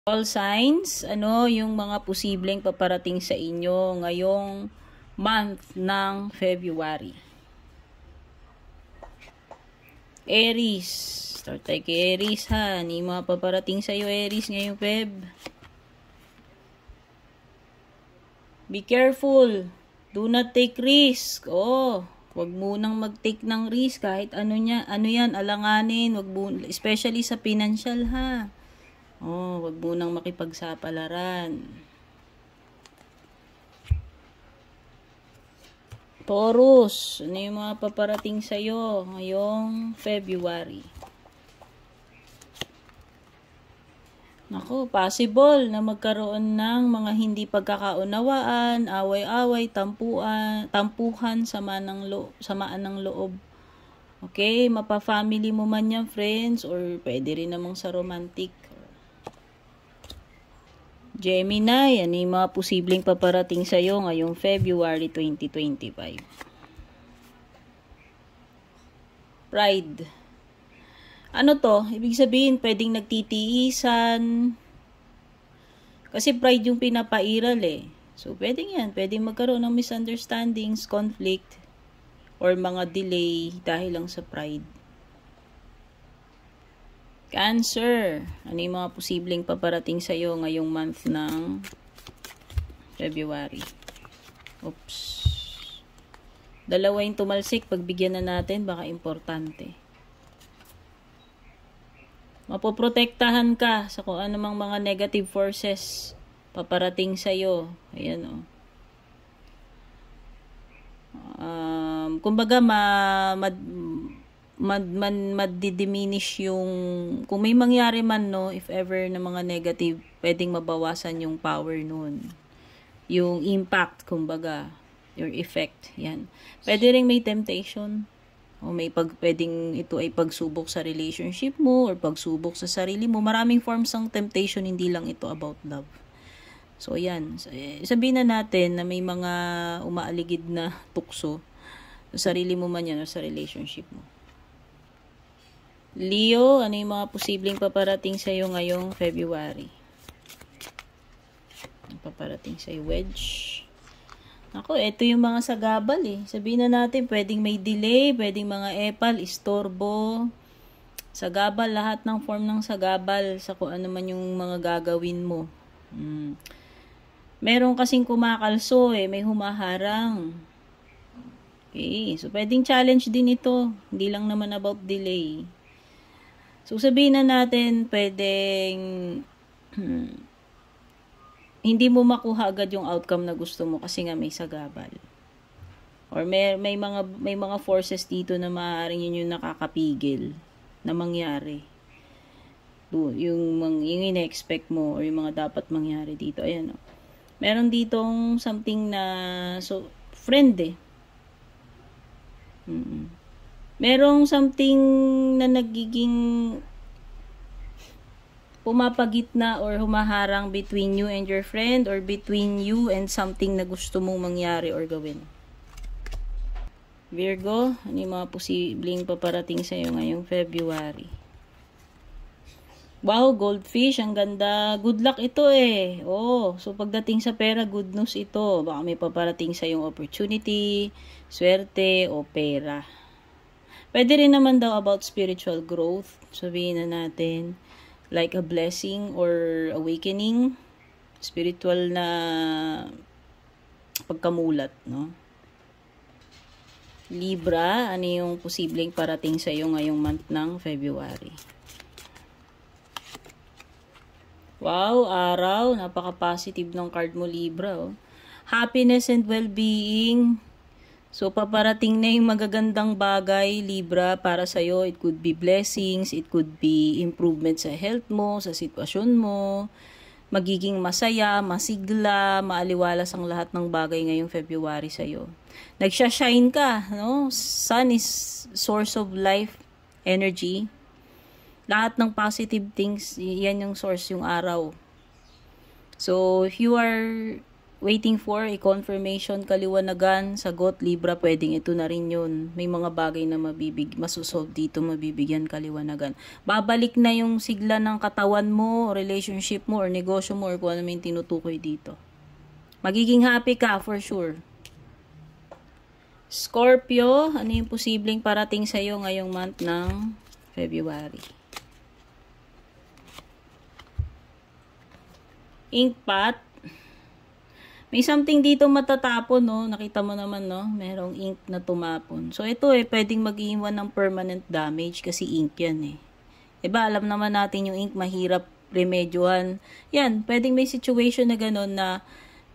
All signs, ano yung mga posibleng paparating sa inyo ngayong month ng February. Aries. Start tayo kay Aries ha. Ano yung mga paparating sa iyo Aries ngayong Feb? Be careful. Do not take risk. Wag munang mag-take ng risk kahit ano yan, alanganin, especially sa financial ha. Wag munang makipagsapalaran. Taurus, ano yung mga paparating sa'yo ngayong February? Naku, possible na magkaroon ng mga hindi pagkakaunawaan, away-away, tampuhan, samaan ng loob. Okay, mapa-family mo man yan, friends, or pwede rin namang sa romantic. Gemini, ano yung mga posibleng paparating sa'yo ngayong February 2025? Pride. Ano to? Ibig sabihin, pwedeng nagtitiisan. Kasi pride yung pinapairal eh. So, pwedeng yan. Pwedeng magkaroon ng misunderstandings, conflict, or mga delay dahil lang sa pride. Cancer. Ano yung mga posibleng paparating sa'yo ngayong month ng February? Oops. Dalawa yung tumalsik. Pagbigyan na natin, baka importante. Mapoprotektahan ka sa kung anumang mga negative forces paparating sa'yo. Ayan kumbaga, madidiminish yung, kung may mangyari man, if ever na mga negative, pwedeng mabawasan yung power nun. Yung impact, kumbaga, your effect, yan. Pwede rin may temptation, o pwedeng ito ay pagsubok sa relationship mo, or pagsubok sa sarili mo. Maraming forms ng temptation, hindi lang ito about love. So, yan. Sabihin na natin na may mga umaaligid na tukso sa sarili mo man yan, o sa relationship mo. Leo, ano yung mga posibleng paparating sa'yo ngayong February? Paparating sa'yo, Wedge. Ako, ito yung mga sagabal eh. Sabihin na natin, pwedeng may delay, pwedeng mga epal, istorbo. Sagabal, lahat ng form ng sagabal sa kung ano man yung mga gagawin mo. Meron kasing kumakalso eh, may humaharang. Okay, so pwedeng challenge din ito. Hindi lang naman about delay. So, sabihin na natin, pwedeng hindi mo makuha agad yung outcome na gusto mo kasi nga may sagabal. Or may mga forces dito na maaaring yun yung nakakapigil na mangyari. Yung ine-expect mo or yung mga dapat mangyari dito. Ayan o. Meron ditong something na, friend eh. Merong something na nagiging pumapagitna or humaharang between you and your friend or between you and something na gusto mong mangyari or gawin. Virgo, ano yung mga posibleng paparating sa'yo ngayong February? Wow, goldfish, ang ganda. Good luck ito eh. So pagdating sa pera, good news ito. Baka may paparating sa'yong opportunity, swerte, o pera. Pwede rin naman daw about spiritual growth. Sabihin na natin, like a blessing or awakening. Spiritual na pagkamulat, no? Libra, ano yung posibleng parating sa iyo ngayong month ng February? Wow, araw. Napaka-positive ng card mo, Libra. Happiness and well-being. So, paparating na yung magagandang bagay, Libra, para sa'yo. It could be blessings, it could be improvement sa health mo, sa sitwasyon mo. Magiging masaya, masigla, maaliwalas ang lahat ng bagay ngayong February sa'yo. Nagsha-shine ka, no? Sun is source of life, energy. Lahat ng positive things, yan yung source, yung araw. So, if you are waiting for a confirmation, kaliwanagan, sagot, Libra, pwedeng ito na rin yun. May mga bagay na masusolve dito, mabibigyan kaliwanagan. Babalik na yung sigla ng katawan mo, relationship mo, or negosyo mo, or kung ano may tinutukoy dito. Magiging happy ka, for sure. Scorpio, ano yung posibleng parating sa'yo ngayong month ng February? Inkpot. May something dito matatapon, no? Nakita mo naman, no? Merong ink na tumapon. So, ito pwedeng mag-iwan ng permanent damage kasi ink yan, Diba, alam naman natin yung ink, mahirap remedyohan. Yan, pwedeng may situation na gano'n na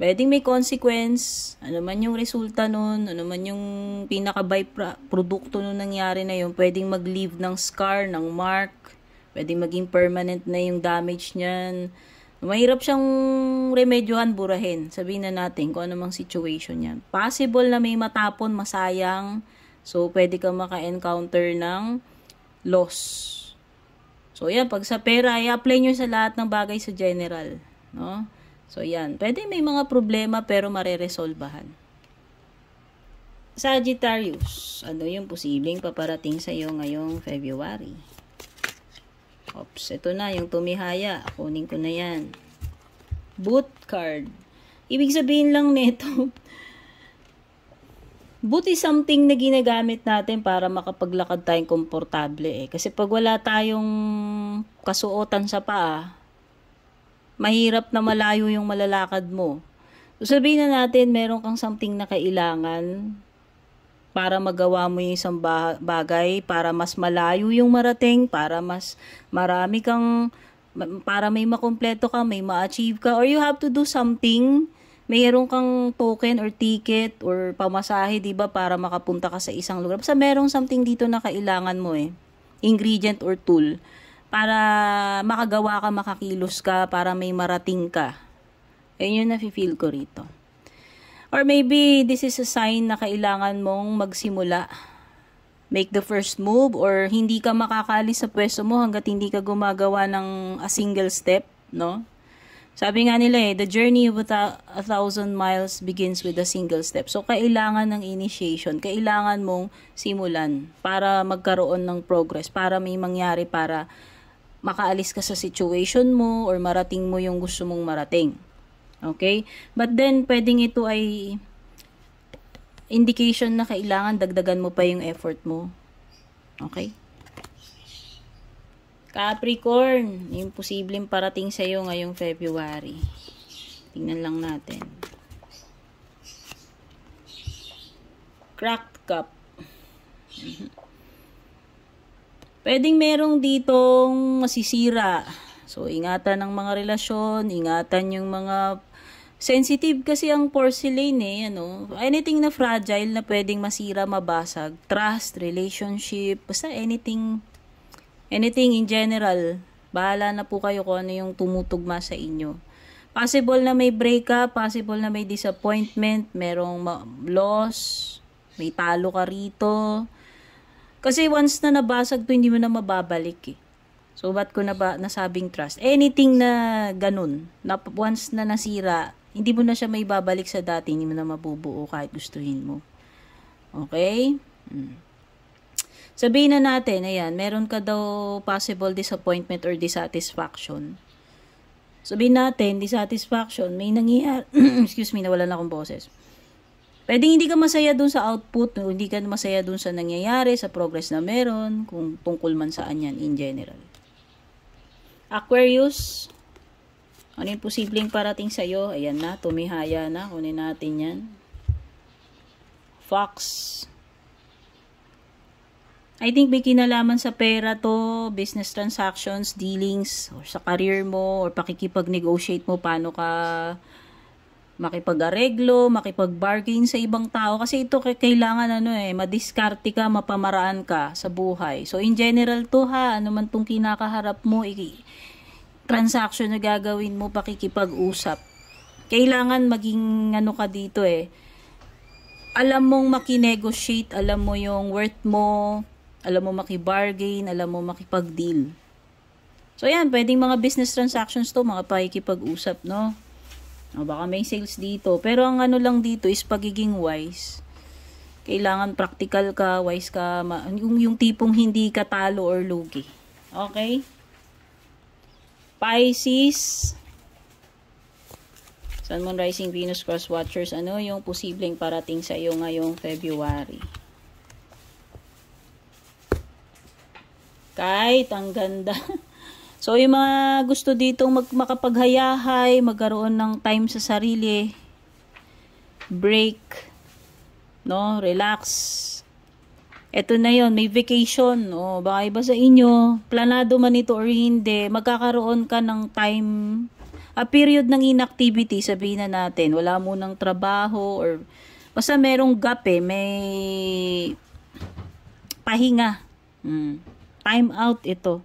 pwedeng may consequence, ano man yung resulta nun, ano man yung pinaka-byprodukto nung nangyari na yun, pwedeng mag-leave ng scar, ng mark, pwedeng maging permanent na yung damage niyan. Mahirap siyang remedyohan, burahin. Sabihin na natin kung ano mang situation yan. Possible na may matapon, masayang. So, pwede kang maka-encounter ng loss. So, yan. Pag sa pera, i-apply nyo sa lahat ng bagay sa general. No? So, yan. Pwede may mga problema pero mareresolbahan. Sagittarius. Ano yung posibleng paparating sa iyo ngayong February? Oops, ito na, yung tumihaya. Kunin ko na yan. Boot card. Ibig sabihin lang nito, boot is something na ginagamit natin para makapaglakad tayong komportable Kasi pag wala tayong kasuotan sa paa, mahirap na malayo yung malalakad mo. So sabihin na natin, meron kang something na kailangan para magawa mo yung isang bagay, para mas malayo yung marating, para mas marami kang, para may makumpleto ka, may ma-achieve ka, or you have to do something, mayroon kang token or ticket or pamasahe, diba, para makapunta ka sa isang lugar. Basta merong something dito na kailangan mo ingredient or tool, para makagawa ka, makakilos ka, para may marating ka. Ayun yung nafe-feel ko rito. Or maybe this is a sign na kailangan mong magsimula. Make the first move, or hindi ka makakalis sa pwesto mo hanggat hindi ka gumagawa ng a single step, no? Sabi nga nila the journey of 1,000 miles begins with a single step. So, kailangan ng initiation. Kailangan mong simulan para magkaroon ng progress, para may mangyari, para makaalis ka sa situation mo or marating mo yung gusto mong marating. Okay? But then, pwedeng ito ay indication na kailangan dagdagan mo pa yung effort mo. Okay? Capricorn, yung posibleng parating sa'yo ngayong February. Tingnan lang natin. Cracked cup. Pwedeng merong ditong masisira. So, ingatan ng mga relasyon, ingatan yung mga sensitive kasi ang porcelain Anything na fragile na pwedeng masira, mabasag. Trust, relationship, basta anything in general. Bahala na po kayo kung ano yung tumutugma sa inyo. Possible na may breakup, possible na may disappointment, merong loss, may talo ka rito. Kasi once na nabasag to, hindi mo na mababalik So, ba't ko na ba nasabing trust? Anything na ganun, na once na nasira, hindi mo na siya may babalik sa dati, hindi mo na mabubuo kahit gustuhin mo. Okay? Sabihin na natin, ayan, meron ka daw possible disappointment or dissatisfaction. Sabihin natin, dissatisfaction, may nangyayari, excuse me, nawalan akong boses. Pwedeng hindi ka masaya dun sa output, hindi ka masaya dun sa nangyayari, sa progress na meron, kung tungkol man saan yan in general. Aquarius, ano yung posibleng parating sa'yo? Ayan na, tumihaya na. Kunin natin yan. Fox. I think may kinalaman sa pera to, business transactions, dealings, or sa career mo, or pakikipag-negotiate mo, paano ka makipag-areglo, makipag-bargain sa ibang tao. Kasi ito kailangan madiskarte ka, mapamaraan ka sa buhay. So, in general to ano man tong kinakaharap mo, transaction na gagawin mo, pakikipag-usap. Kailangan maging ka dito alam mong makinegotiate, alam mo yung worth mo, alam mo makibargain, alam mo makipag-deal. So yan, pwedeng mga business transactions to, mga pakikipag-usap, no? O baka may sales dito. Pero ang ano lang dito is pagiging wise. Kailangan practical ka, wise ka, yung tipong hindi ka talo or lugi. Okay? Pisces, Sun, Moon, Rising, Venus, Cross Watchers, ano yung posibleng parating sa iyo ngayong February? Kahit ang ganda. So, yung mga gusto ditong makapaghayahay, magkaroon ng time sa sarili, break, no, relax. Ito na yon, may vacation, o baka iba sa inyo, planado man ito or hindi, magkakaroon ka ng time, a period ng inactivity, sabihin na natin, wala mo ng trabaho, or basta merong gap may pahinga. Time out ito.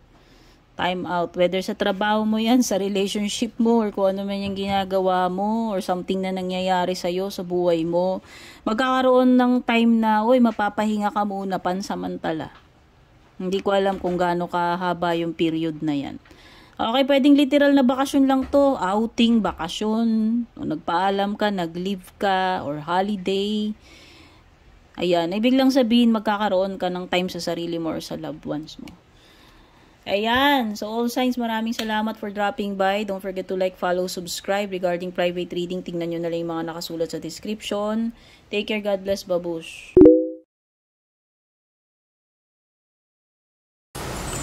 Time out. Whether sa trabaho mo yan, sa relationship mo, or kung ano man yung ginagawa mo, or something na nangyayari sa'yo sa buhay mo, magkakaroon ng time na, mapapahinga ka muna pansamantala. Hindi ko alam kung gaano kahaba yung period na yan. Okay, pwedeng literal na bakasyon lang to. Outing, bakasyon, o nagpaalam ka, nag-leave ka, or holiday. Ayan, ibig lang sabihin, magkakaroon ka ng time sa sarili mo or sa loved ones mo. Ayan. So, all signs, maraming salamat for dropping by. Don't forget to like, follow, subscribe. Regarding private reading, tingnan nyo na lang yung mga nakasulat sa description. Take care. God bless. Babush.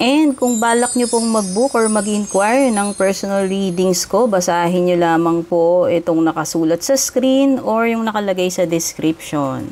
And kung balak nyo pong mag-book or mag-inquire ng personal readings ko, basahin nyo lamang po itong nakasulat sa screen or yung nakalagay sa description.